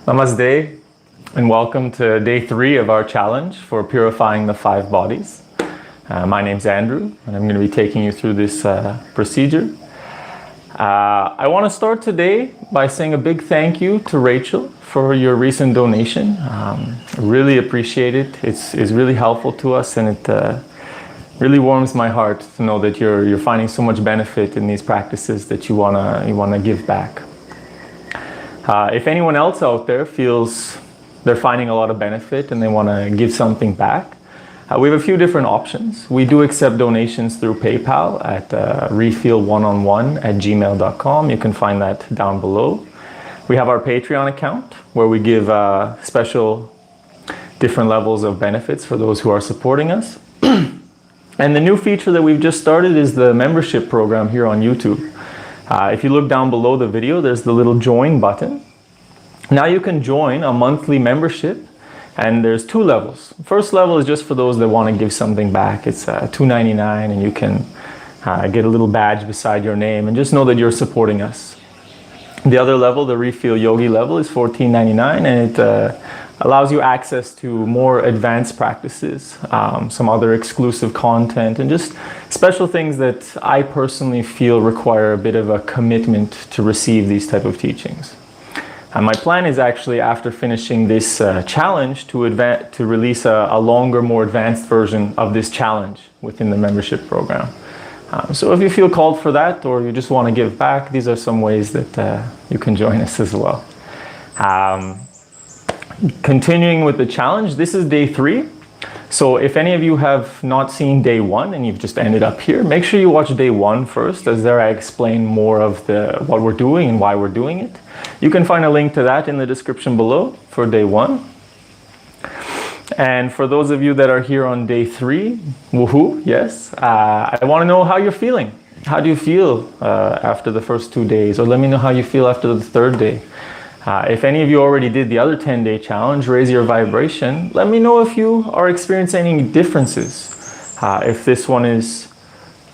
Namaste, and welcome to day 3 of our challenge for purifying the 5 bodies. My name's Andrew, and I'm going to be taking you through this procedure. I want to start today by saying a big thank you to Rachel for your recent donation. Really appreciate it. It's really helpful to us, and it really warms my heart to know that you're finding so much benefit in these practices that you wanna give back. If anyone else out there feels they're finding a lot of benefit and they want to give something back, we have a few different options. We do accept donations through PayPal at refeel111@gmail.com. You can find that down below. We have our Patreon account where we give special different levels of benefits for those who are supporting us. And the new feature that we've just started is the membership program here on YouTube. If you look down below the video, there's the little join button. Now you can join a monthly membership, and there's 2 levels. First level is just for those that want to give something back. It's $2.99, and you can get a little badge beside your name and just know that you're supporting us. The other level, the Refeel Yogi level, is $14.99, and it allows you access to more advanced practices, some other exclusive content, and just special things that I personally feel require a bit of a commitment to receive these type of teachings. And my plan is actually, after finishing this challenge, to release a longer, more advanced version of this challenge within the membership program. So if you feel called for that, or you just want to give back, these are some ways that you can join us as well. Continuing with the challenge, this is day 3. So if any of you have not seen day 1 and you've just ended up here, make sure you watch day 1 first, as there I explain more of what we're doing and why we're doing it. You can find a link to that in the description below for day 1. And for those of you that are here on day 3, woohoo, yes, I want to know how you're feeling. How do you feel after the first 2 days? Or let me know how you feel after the 3rd day. If any of you already did the other 10-day challenge, raise your vibration. Let me know if you are experiencing any differences. If this one is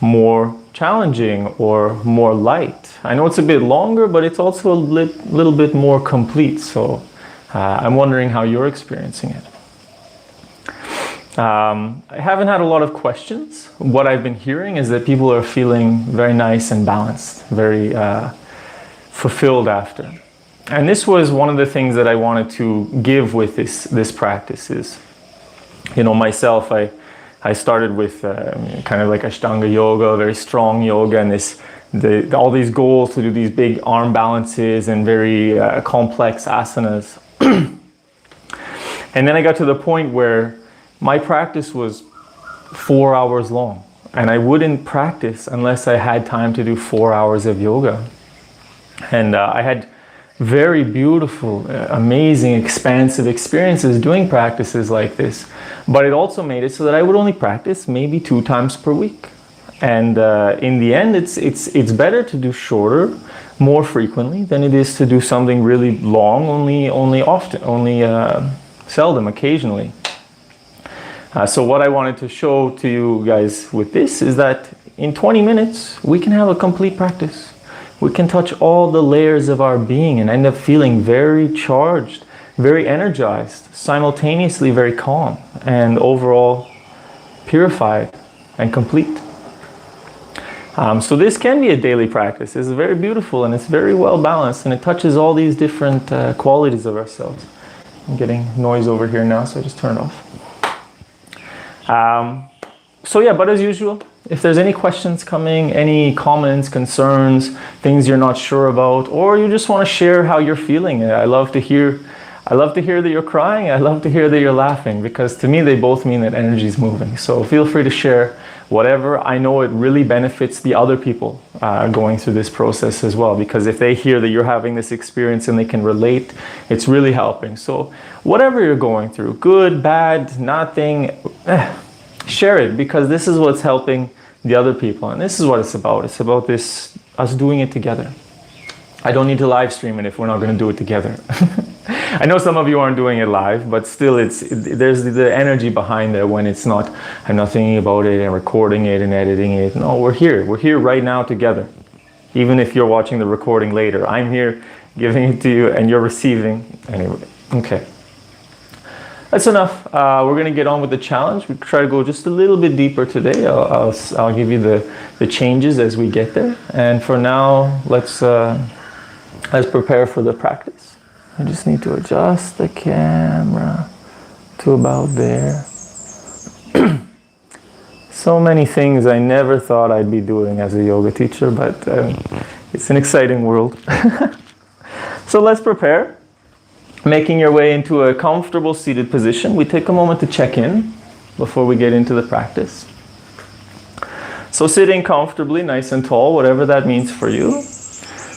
more challenging or more light. I know it's a bit longer, but it's also a little bit more complete. So I'm wondering how you're experiencing it. I haven't had a lot of questions. What I've been hearing is that people are feeling very nice and balanced, very fulfilled after. And this was one of the things that I wanted to give with this practice is, myself, I started with kind of like Ashtanga yoga, very strong yoga, and all these goals to do these big arm balances and very complex asanas. And then I got to the point where my practice was 4 hours long, and I wouldn't practice unless I had time to do 4 hours of yoga. And I had very beautiful, amazing, expansive experiences doing practices like this. But it also made it so that I would only practice maybe 2 times per week. And in the end, it's better to do shorter, more frequently, than it is to do something really long, only seldom, occasionally. So what I wanted to show to you guys with this is that in 20 minutes, we can have a complete practice. We can touch all the layers of our being and end up feeling very charged, very energized, simultaneously very calm, and overall purified and complete. So this can be a daily practice. It's very beautiful and it's very well balanced, and it touches all these different qualities of ourselves. I'm getting noise over here now, so I just turn it off. But as usual, if there's any questions coming, any comments, concerns, things you're not sure about, or you just want to share how you're feeling, I love to hear that you're crying. I love to hear that you're laughing, because to me they both mean that energy is moving. So feel free to share whatever. I know it really benefits the other people going through this process as well, because if they hear that you're having this experience and they can relate, it's really helping. So whatever you're going through, good, bad, nothing, share it, because this is what's helping the other people, and this is what it's about. It's about us doing it together. I don't need to live stream it if we're not going to do it together. I know some of you aren't doing it live, but still there's the energy behind there when it's not, I'm not thinking about it and recording it and editing it. No, we're here right now together. Even if you're watching the recording later, I'm here giving it to you and you're receiving. Anyway, okay. That's enough. We're going to get on with the challenge. We try to go just a little bit deeper today. I'll give you the changes as we get there. And for now, let's prepare for the practice. I just need to adjust the camera to about there. So many things I never thought I'd be doing as a yoga teacher, but it's an exciting world. So let's prepare. Making your way into a comfortable seated position, we take a moment to check in before we get into the practice. So sitting comfortably, nice and tall, whatever that means for you.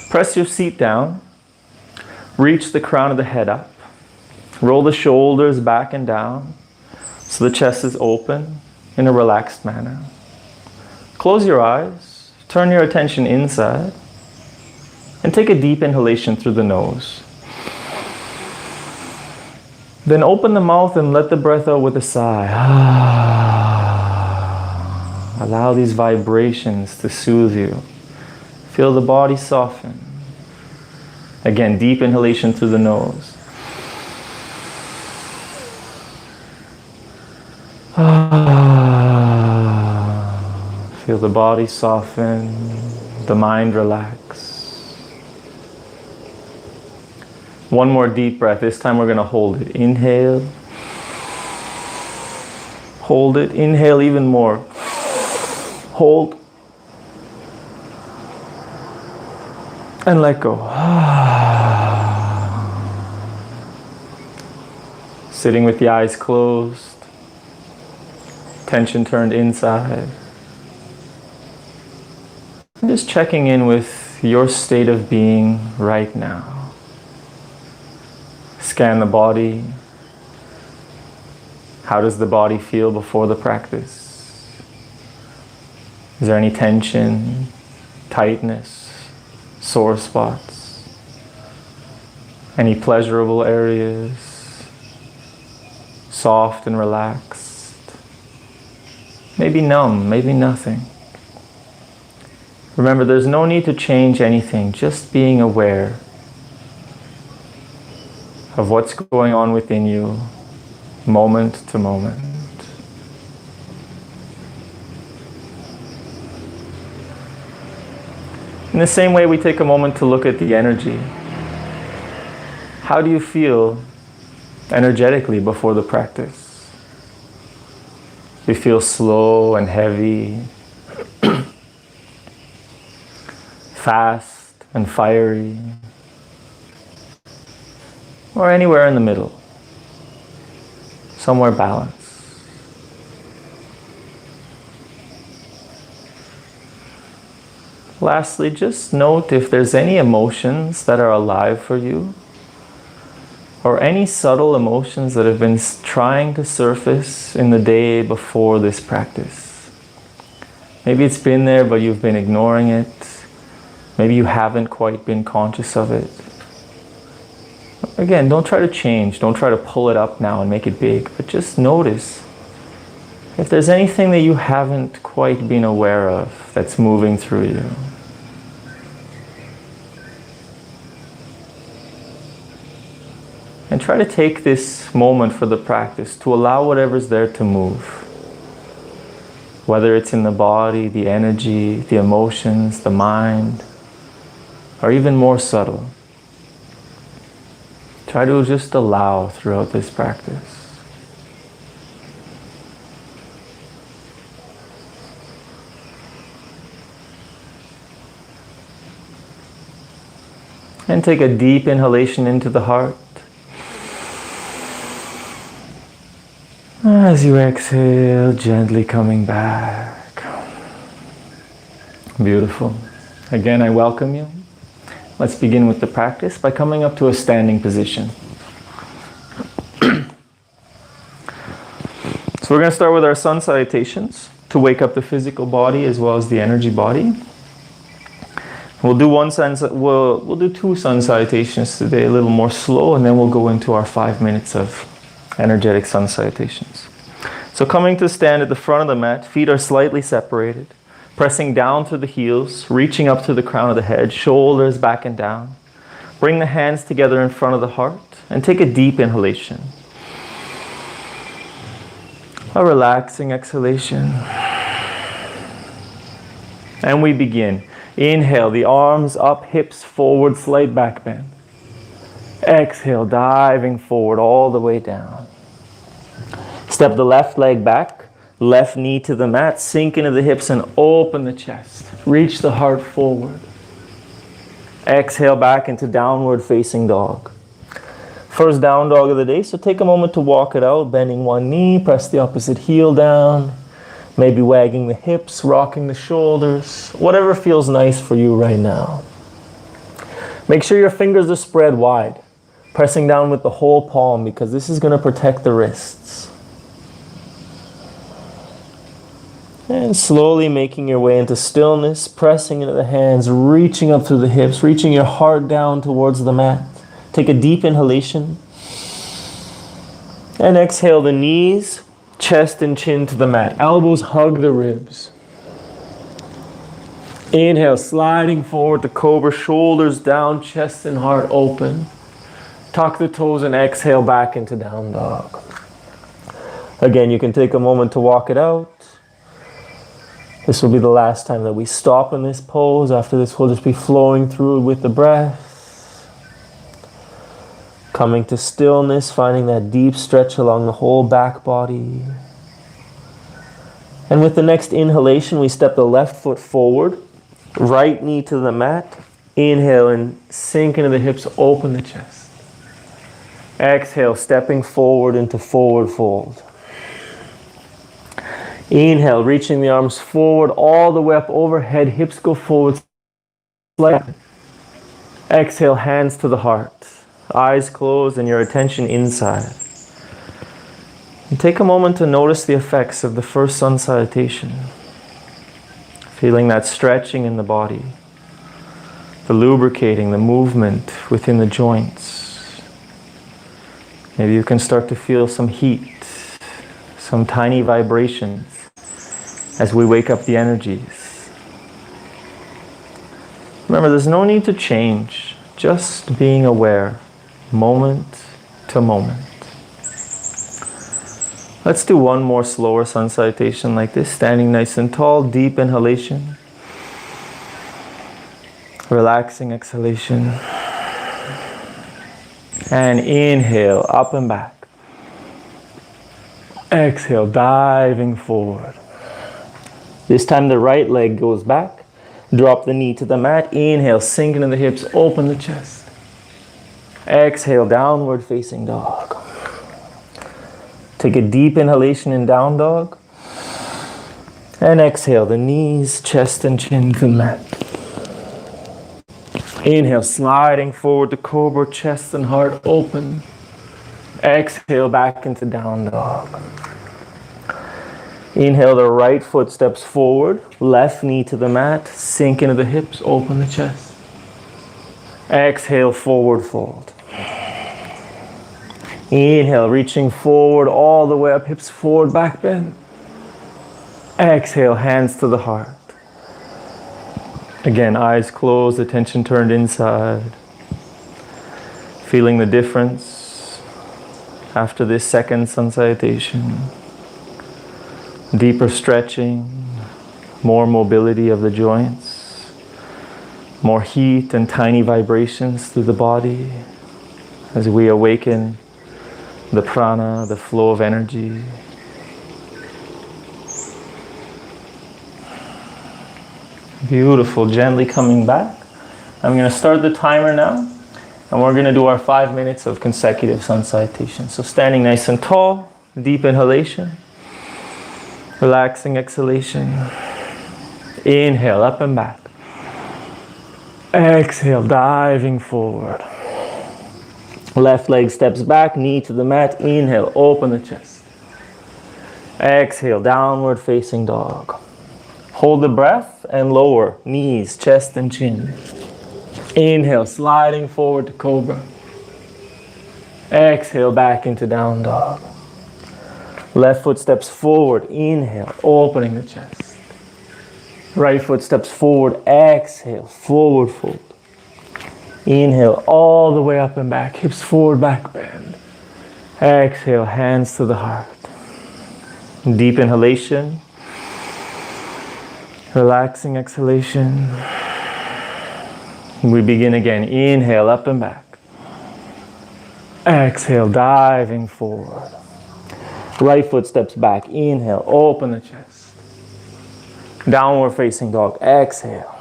Press your seat down. Reach the crown of the head up. Roll the shoulders back and down so the chest is open in a relaxed manner. Close your eyes. Turn your attention inside. And take a deep inhalation through the nose. Then open the mouth and let the breath out with a sigh. Allow these vibrations to soothe you. Feel the body soften. Again, deep inhalation through the nose. Feel the body soften, the mind relax. One more deep breath. This time we're going to hold it. Inhale. Hold it. Inhale even more. Hold. And let go. Sitting with the eyes closed. Tension turned inside. And just checking in with your state of being right now. Scan the body. How does the body feel before the practice? Is there any tension, tightness, sore spots? Any pleasurable areas? Soft and relaxed? Maybe numb, maybe nothing. Remember, there's no need to change anything, just being aware of what's going on within you, moment to moment. In the same way, we take a moment to look at the energy. How do you feel energetically before the practice? Do you feel slow and heavy, fast and fiery? Or anywhere in the middle, somewhere balanced. Lastly, just note if there's any emotions that are alive for you, or any subtle emotions that have been trying to surface in the day before this practice. Maybe it's been there, but you've been ignoring it. Maybe you haven't quite been conscious of it. Again, don't try to change, don't try to pull it up now and make it big, but just notice if there's anything that you haven't quite been aware of that's moving through you. And try to take this moment for the practice to allow whatever's there to move. Whether it's in the body, the energy, the emotions, the mind, or even more subtle. Try to just allow throughout this practice. And take a deep inhalation into the heart. As you exhale, gently coming back. Beautiful. Again, I welcome you. Let's begin with the practice by coming up to a standing position. So we're going to start with our sun salutations to wake up the physical body as well as the energy body. We'll do we'll do 2 sun salutations today, a little more slow, and then we'll go into our 5 minutes of energetic sun salutations. So coming to stand at the front of the mat, feet are slightly separated. Pressing down through the heels, reaching up to the crown of the head, shoulders back and down. Bring the hands together in front of the heart and take a deep inhalation. A relaxing exhalation. And we begin. Inhale, the arms up, hips forward, slight back bend. Exhale, diving forward all the way down. Step the left leg back. Left knee to the mat, sink into the hips and open the chest. Reach the heart forward. Exhale back into downward facing dog. First down dog of the day, so take a moment to walk it out, bending one knee, press the opposite heel down, maybe wagging the hips, rocking the shoulders, whatever feels nice for you right now. Make sure your fingers are spread wide, pressing down with the whole palm because this is going to protect the wrists. And slowly making your way into stillness, pressing into the hands, reaching up through the hips, reaching your heart down towards the mat. Take a deep inhalation. And exhale the knees, chest and chin to the mat. Elbows hug the ribs. Inhale, sliding forward to cobra, shoulders down, chest and heart open. Tuck the toes and exhale back into down dog. Again, you can take a moment to walk it out. This will be the last time that we stop in this pose. After this, we'll just be flowing through with the breath. Coming to stillness, finding that deep stretch along the whole back body. And with the next inhalation, we step the left foot forward, right knee to the mat. Inhale and sink into the hips, open the chest. Exhale, stepping forward into forward fold. Inhale, reaching the arms forward all the way up overhead, hips go forward slightly. Exhale, hands to the heart, eyes closed and your attention inside. And take a moment to notice the effects of the first sun salutation. Feeling that stretching in the body, the lubricating, the movement within the joints. Maybe you can start to feel some heat, some tiny vibrations as we wake up the energies. Remember, there's no need to change, just being aware, moment to moment. Let's do one more slower sun salutation like this, standing nice and tall, deep inhalation, relaxing exhalation, and inhale, up and back. Exhale, diving forward. This time the right leg goes back. Drop the knee to the mat. Inhale, sink into the hips, open the chest. Exhale, downward facing dog. Take a deep inhalation in down dog. And exhale, the knees, chest and chin to the mat. Inhale, sliding forward to cobra, chest and heart open. Exhale, back into down dog. Inhale, the right foot steps forward, left knee to the mat, sink into the hips, open the chest. Exhale, forward fold. Inhale, reaching forward all the way up, hips forward, back bend. Exhale, hands to the heart. Again, eyes closed, attention turned inside. Feeling the difference after this second sun salutation. Deeper stretching, more mobility of the joints, more heat and tiny vibrations through the body as we awaken the prana, the flow of energy. Beautiful, gently coming back. I'm going to start the timer now, and we're going to do our 5 minutes of consecutive sun salutation. So standing nice and tall, deep inhalation. Relaxing exhalation. Inhale, up and back. Exhale, diving forward. Left leg steps back, knee to the mat. Inhale, open the chest. Exhale, downward facing dog. Hold the breath and lower, knees, chest and chin. Inhale, sliding forward to cobra. Exhale, back into down dog. Left foot steps forward, inhale, opening the chest. Right foot steps forward, exhale, forward fold. Inhale all the way up and back, hips forward, back bend. Exhale, hands to the heart. Deep inhalation. Relaxing exhalation. We begin again. Inhale, up and back. Exhale, diving forward. Right foot steps back. Inhale, open the chest. Downward facing dog. Exhale.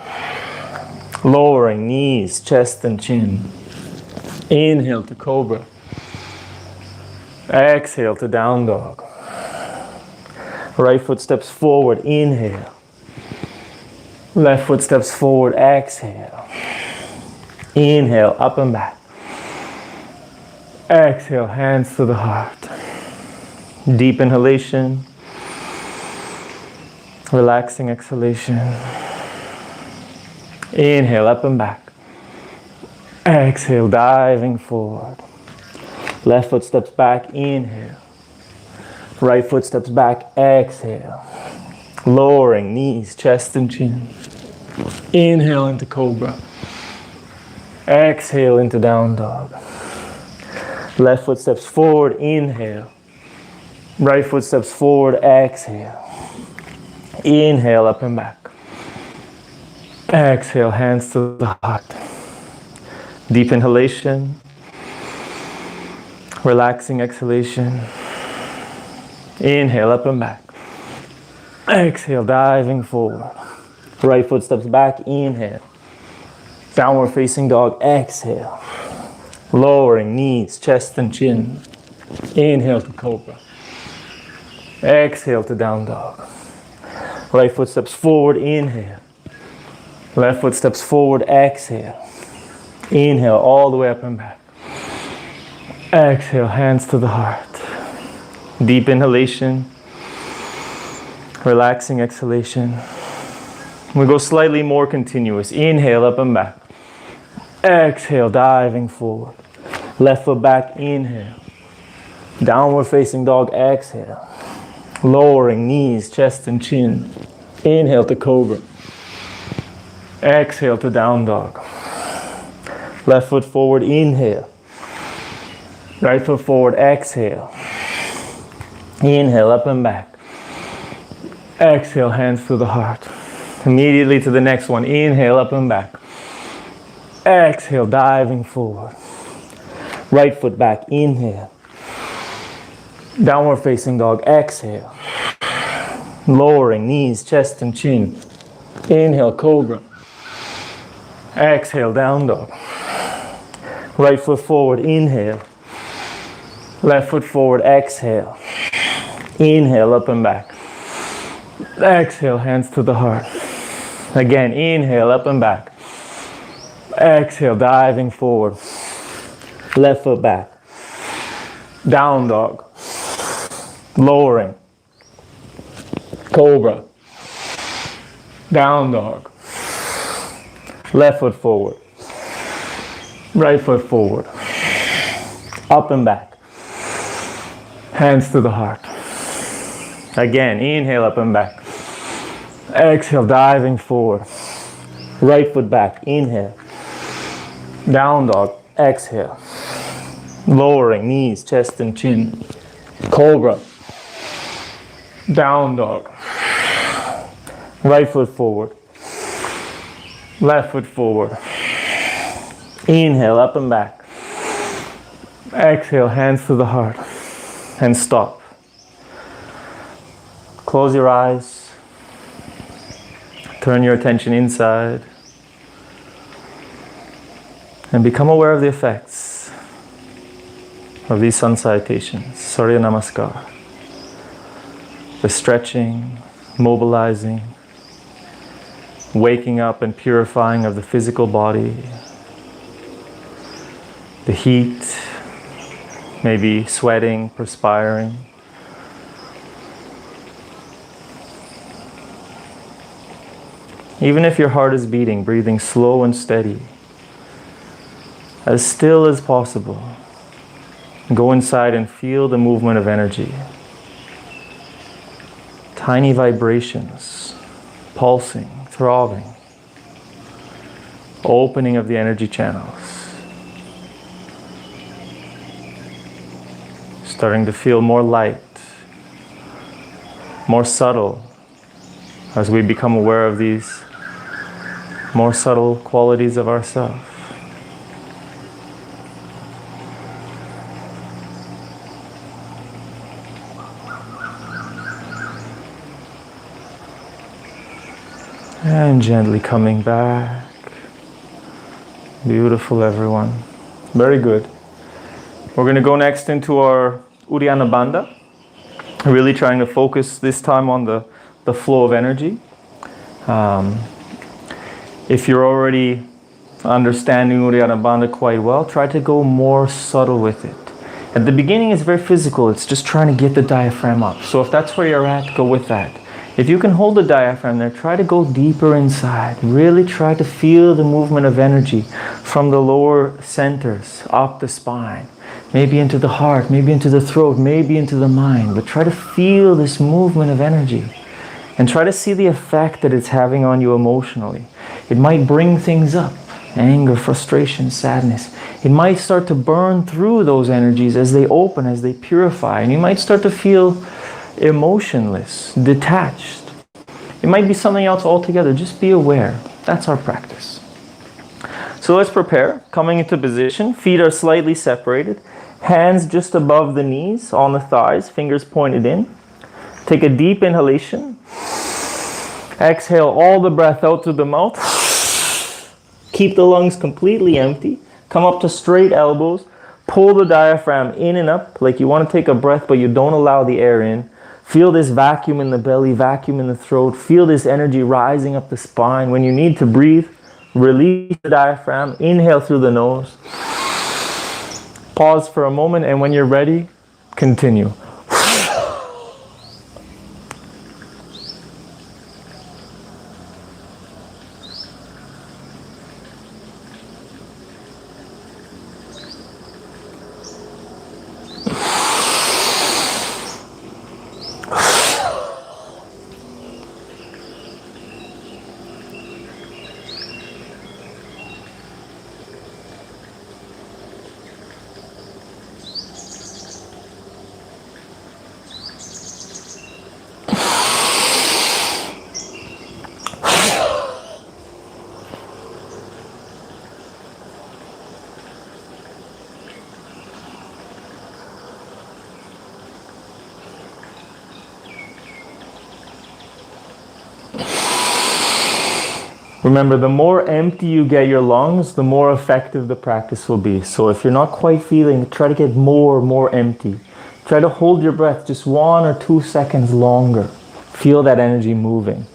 Lowering knees, chest and chin. Inhale to cobra. Exhale to down dog. Right foot steps forward. Inhale. Left foot steps forward. Exhale. Inhale, up and back. Exhale, hands to the heart. Deep inhalation. Relaxing exhalation. Inhale, up and back. Exhale, diving forward. Left foot steps back, inhale. Right foot steps back, exhale. Lowering knees, chest and chin. Inhale into cobra. Exhale into down dog. Left foot steps forward, inhale. Right foot steps forward, exhale. Inhale, up and back. Exhale, hands to the heart. Deep inhalation. Relaxing exhalation. Inhale, up and back. Exhale, diving forward. Right foot steps back, inhale. Downward facing dog, exhale. Lowering knees, chest and chin. Inhale to cobra. Exhale to down dog. Right foot steps forward, inhale. Left foot steps forward, exhale. Inhale all the way up and back. Exhale, hands to the heart. Deep inhalation. Relaxing exhalation. We go slightly more continuous. Inhale, up and back. Exhale, diving forward. Left foot back, inhale. Downward facing dog, exhale. Lowering knees, chest and chin. Inhale to cobra. Exhale to down dog. Left foot forward, inhale. Right foot forward, exhale. Inhale, up and back. Exhale, hands to the heart. Immediately to the next one. Inhale, up and back. Exhale, diving forward. Right foot back, inhale. Downward facing dog, exhale. Lowering knees, chest and chin. Inhale, cobra. Exhale, down dog. Right foot forward, inhale. Left foot forward, exhale. Inhale, up and back. Exhale, hands to the heart. Again, inhale, up and back. Exhale, diving forward. Left foot back. Down dog. Lowering. Cobra. Down dog. Left foot forward. Right foot forward. Up and back. Hands to the heart. Again, inhale, up and back. Exhale, diving forward. Right foot back, inhale. Down dog, exhale. Lowering knees, chest and chin. Cobra. Down dog. Right foot forward. Left foot forward. Inhale, up and back. Exhale, hands to the heart. And stop. Close your eyes. Turn your attention inside. And become aware of the effects of these sun salutations. Surya Namaskar. The stretching, mobilizing, waking up and purifying of the physical body. The heat, maybe sweating, perspiring. Even if your heart is beating, breathing slow and steady, as still as possible. Go inside and feel the movement of energy. Tiny vibrations, pulsing throbbing, opening of the energy channels. Starting to feel more light, more subtle, as we become aware of these more subtle qualities of ourselves. And gently coming back. Beautiful, everyone. Very good. We're going to go next into our Uddiyana Bandha. Really trying to focus this time on the flow of energy. If you're already understanding Uddiyana Bandha quite well, try to go more subtle with it. At the beginning, it's very physical. It's just trying to get the diaphragm up. So if that's where you're at, go with that. If you can hold the diaphragm there, try to go deeper inside. Really try to feel the movement of energy from the lower centers, up the spine, maybe into the heart, maybe into the throat, maybe into the mind. But try to feel this movement of energy and try to see the effect that it's having on you emotionally. It might bring things up, anger, frustration, sadness. It might start to burn through those energies as they open, as they purify, and you might start to feel emotionless, detached. It might be something else altogether. Just be aware. That's our practice. So let's prepare. Coming into position, feet are slightly separated, hands just above the knees, on the thighs, fingers pointed in. Take a deep inhalation. Exhale all the breath out through the mouth. Keep the lungs completely empty. Come up to straight elbows. Pull the diaphragm in and up like you want to take a breath, but you don't allow the air in. Feel this vacuum in the belly, vacuum in the throat. Feel this energy rising up the spine. When you need to breathe, release the diaphragm. Inhale through the nose. Pause for a moment, and when you're ready, continue. Remember, the more empty you get your lungs, the more effective the practice will be. So if you're not quite feeling, try to get more empty. Try to hold your breath just 1 or 2 seconds longer. Feel that energy moving.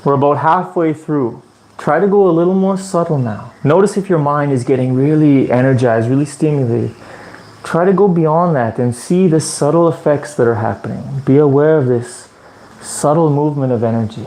We're about halfway through. Try to go a little more subtle now. Notice if your mind is getting really energized, really stimulated. Try to go beyond that and see the subtle effects that are happening. Be aware of this subtle movement of energy.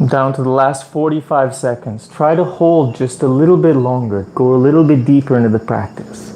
Down to the last 45 seconds. Try to hold just a little bit longer. Go a little bit deeper into the practice.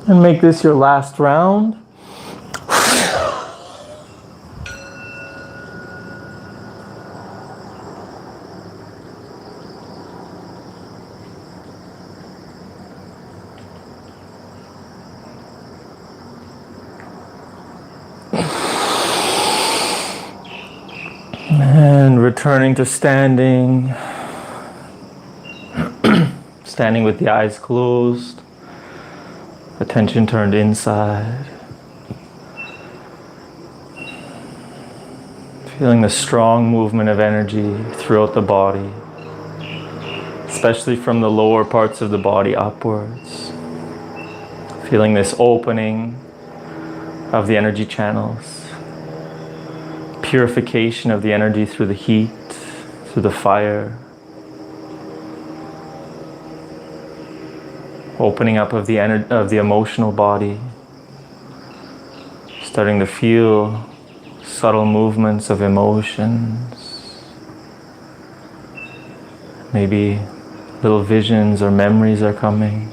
And make this your last round. And returning to standing. Standing with the eyes closed. Attention turned inside. Feeling the strong movement of energy throughout the body, especially from the lower parts of the body upwards. Feeling this opening of the energy channels. Purification of the energy through the heat, through the fire. Opening up of the emotional body, starting to feel subtle movements of emotions. Maybe little visions or memories are coming.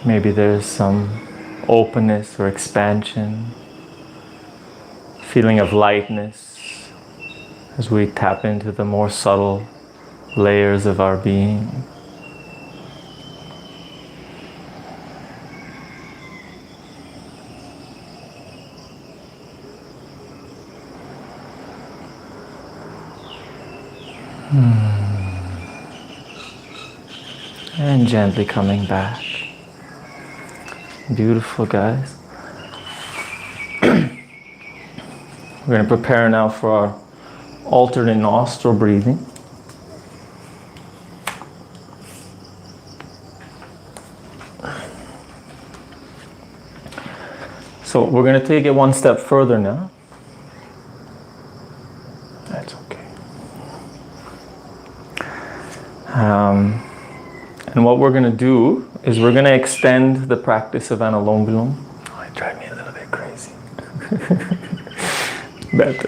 Maybe there's some openness or expansion, feeling of lightness as we tap into the more subtle layers of our being. And gently coming back. Beautiful, guys. We're going to prepare now for our alternate nostril breathing. So we're going to take it one step further now. That's okay. And what we're going to do is we're going to extend the practice of Anuloma Viloma. Oh, it drives me a little bit crazy. Better.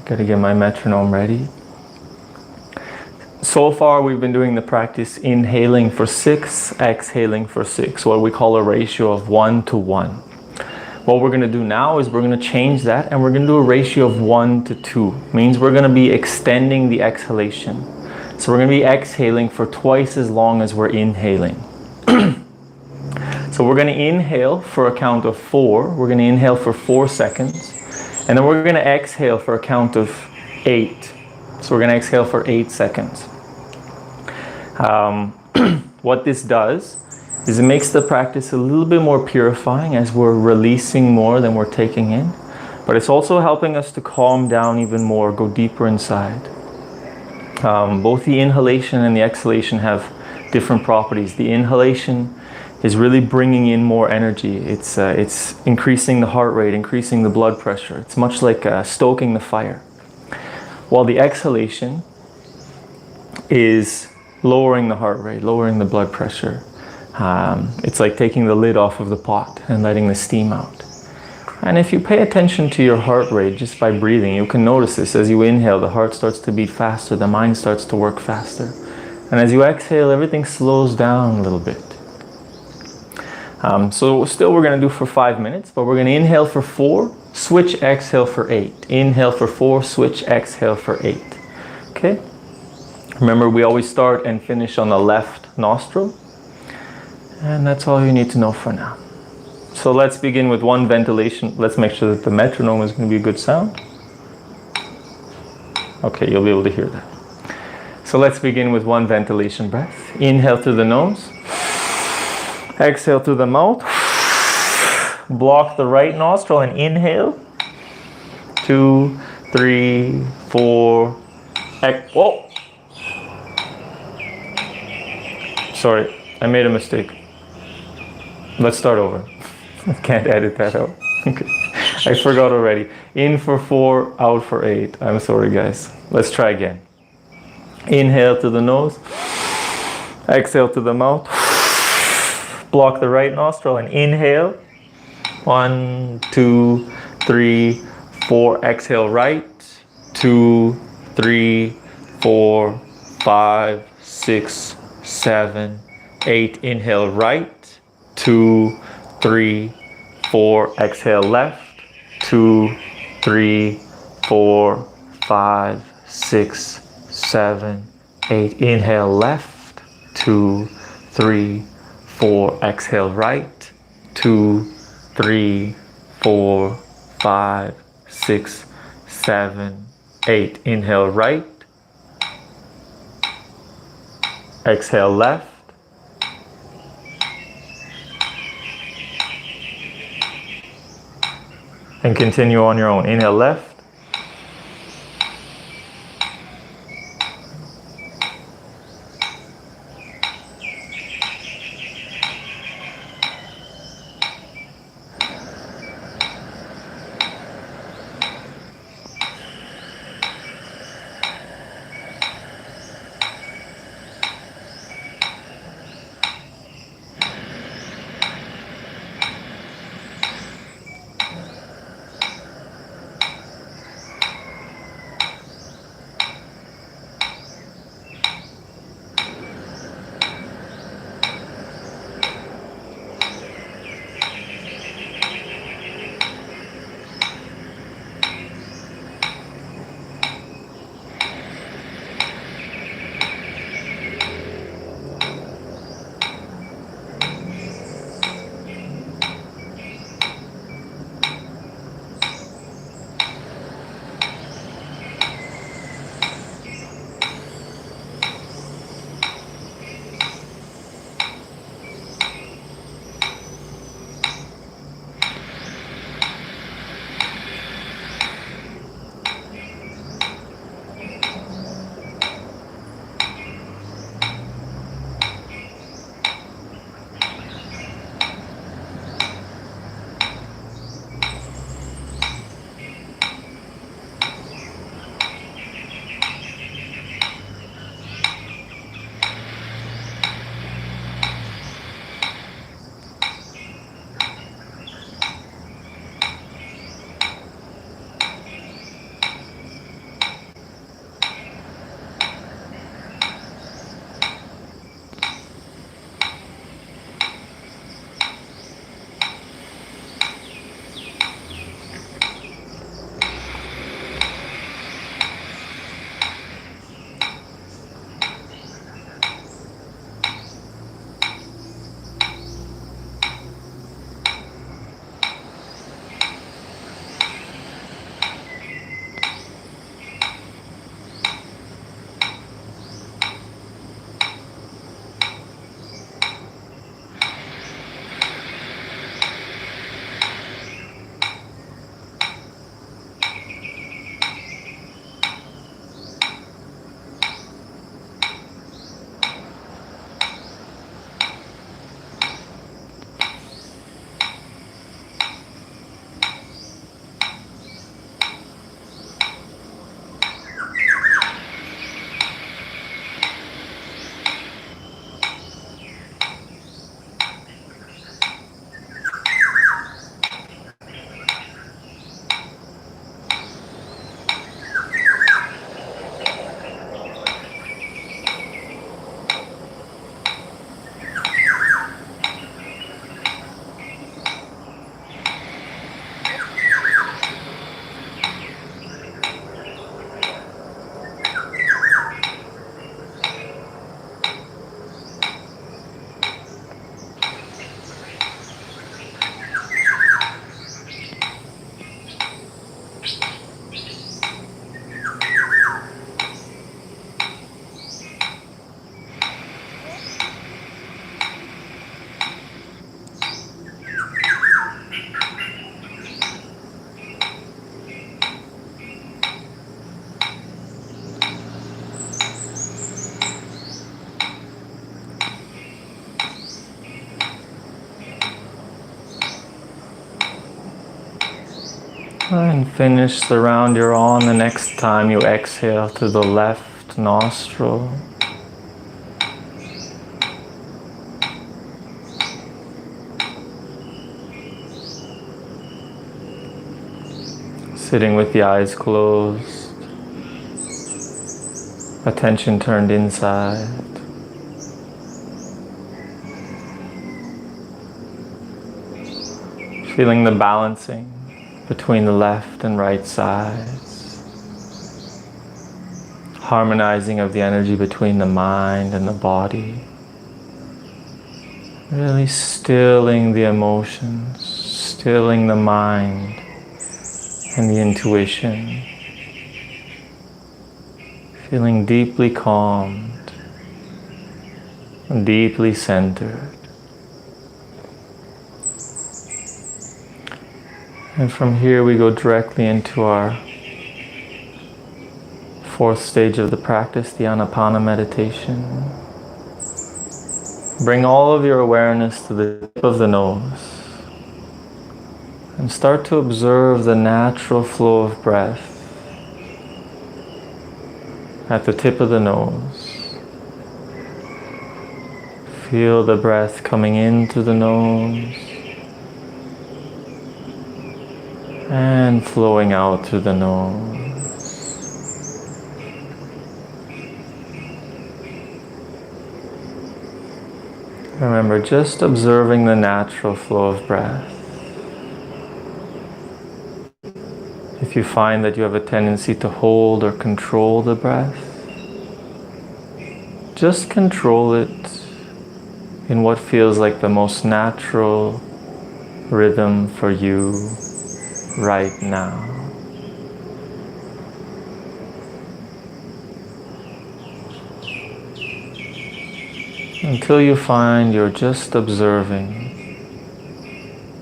Got to get my metronome ready. So far we've been doing the practice inhaling for 6, exhaling for 6, what we call a ratio of 1 to 1. What we're going to do now is we're going to change that and we're going to do a ratio of 1 to 2. Means we're going to be extending the exhalation. So we're going to be exhaling for twice as long as we're inhaling. So we're going to inhale for a count of 4. We're going to inhale for 4 seconds. And then we're going to exhale for a count of 8. So we're going to exhale for 8 seconds. What this does is it makes the practice a little bit more purifying as we're releasing more than we're taking in. But it's also helping us to calm down even more, go deeper inside. Both the inhalation and the exhalation have different properties. The inhalation is really bringing in more energy. It's increasing the heart rate, increasing the blood pressure. It's much like stoking the fire. While the exhalation is lowering the heart rate, lowering the blood pressure. It's like taking the lid off of the pot and letting the steam out. And if you pay attention to your heart rate just by breathing, you can notice this. As you inhale, the heart starts to beat faster, the mind starts to work faster. And as you exhale, everything slows down a little bit. So still we're going to do for 5 minutes, but we're going to inhale for 4, switch, exhale for 8. Inhale for 4, switch, exhale for 8. Okay? Remember, we always start and finish on the left nostril. And that's all you need to know for now. So let's begin with one ventilation. Let's make sure that the metronome is going to be a good sound. Okay, you'll be able to hear that. So let's begin with one ventilation breath. Inhale through the nose. Exhale through the mouth. Block the right nostril and inhale. 2, 3, 4. Whoa! Sorry, I made a mistake. Let's start over. Can't edit that out. Okay. I forgot already. In for 4, out for 8. I'm sorry, guys. Let's try again. Inhale through the nose. Exhale through the mouth. Block the right nostril and inhale. 1, 2, 3, 4. Exhale right. 2, 3, 4, 5, 6, 7, 8. Inhale right. 2, 3, 4. Exhale left. 2, 3, 4, 5, 6, 7, 8. Inhale left. 2, 3, 4. Exhale right. 2, 3, 4, 5, 6, 7, 8. Inhale right. Exhale left. And continue on your own. Inhale left. And finish the round you're on. The next time you exhale to the left nostril. Sitting with the eyes closed, attention turned inside. Feeling the balancing between the left and right sides. Harmonizing of the energy between the mind and the body. Really stilling the emotions, stilling the mind and the intuition. Feeling deeply calmed, deeply centered. And from here we go directly into our fourth stage of the practice, the Anapana meditation. Bring all of your awareness to the tip of the nose. And start to observe the natural flow of breath at the tip of the nose. Feel the breath coming in through the nose and flowing out through the nose. Remember, just observing the natural flow of breath. If you find that you have a tendency to hold or control the breath, just control it in what feels like the most natural rhythm for you right now. Until you find you're just observing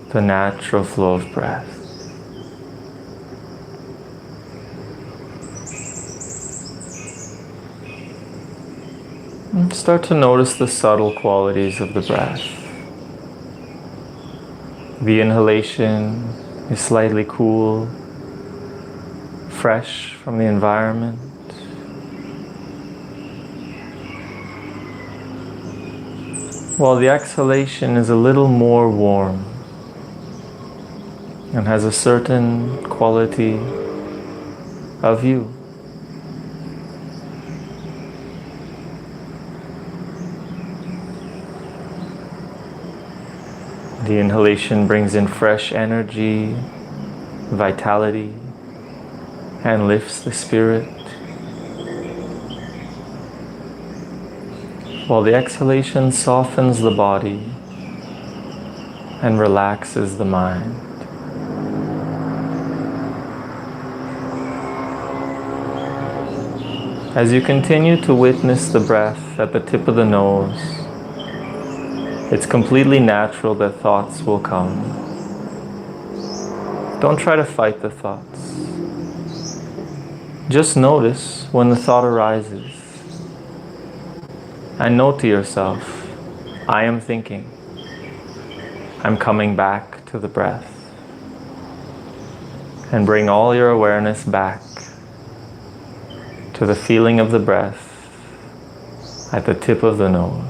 the natural flow of breath. And start to notice the subtle qualities of the breath. The inhalation is slightly cool, fresh from the environment. While the exhalation is a little more warm and has a certain quality of you. The inhalation brings in fresh energy, vitality, and lifts the spirit. While the exhalation softens the body and relaxes the mind. As you continue to witness the breath at the tip of the nose, it's completely natural that thoughts will come. Don't try to fight the thoughts. Just notice when the thought arises. And note to yourself, I am thinking. I'm coming back to the breath. And bring all your awareness back to the feeling of the breath at the tip of the nose.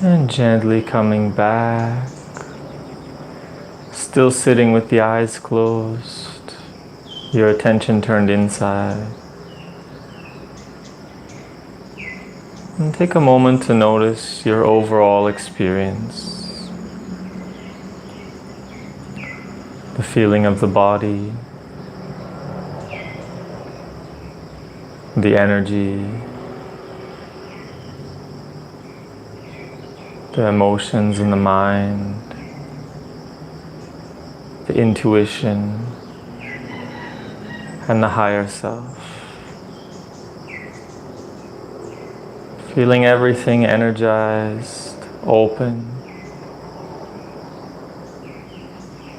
And gently coming back. Still sitting with the eyes closed. Your attention turned inside. And take a moment to notice your overall experience. The feeling of the body. The energy. The emotions in the mind. The intuition. And the higher self. Feeling everything energized, open,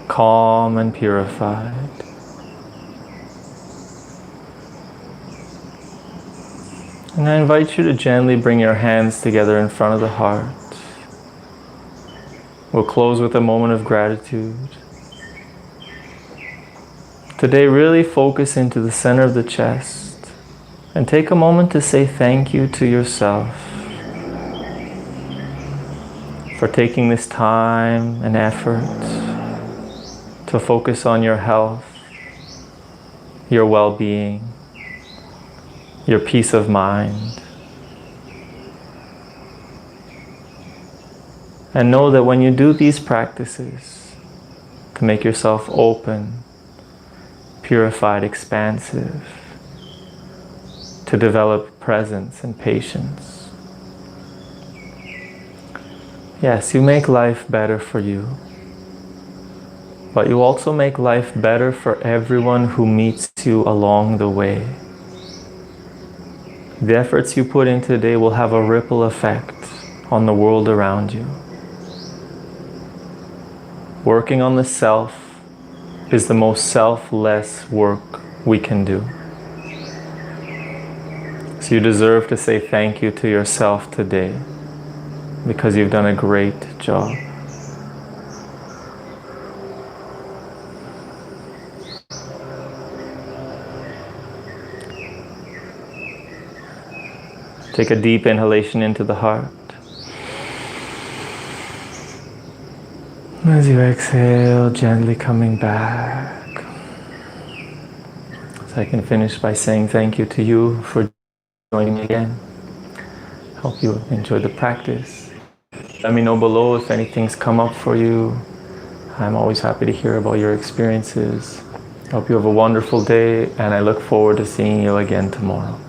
calm and purified. And I invite you to gently bring your hands together in front of the heart. We'll close with a moment of gratitude. Today, really focus into the center of the chest. And take a moment to say thank you to yourself for taking this time and effort to focus on your health, your well-being, your peace of mind. And know that when you do these practices to make yourself open, purified, expansive, to develop presence and patience. Yes, you make life better for you, but you also make life better for everyone who meets you along the way. The efforts you put in today will have a ripple effect on the world around you. Working on the self is the most selfless work we can do. So you deserve to say thank you to yourself today because you've done a great job. Take a deep inhalation into the heart. As you exhale, gently coming back. So I can finish by saying thank you to you for joining me again. Hope you enjoy the practice. Let me know below if anything's come up for you. I'm always happy to hear about your experiences. Hope you have a wonderful day, and I look forward to seeing you again tomorrow.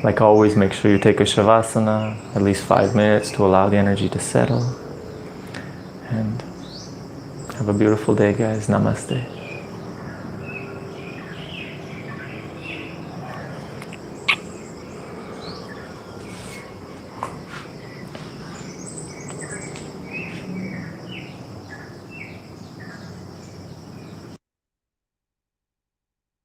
Like always, make sure you take a shavasana, at least 5 minutes to allow the energy to settle. And have a beautiful day, guys. Namaste.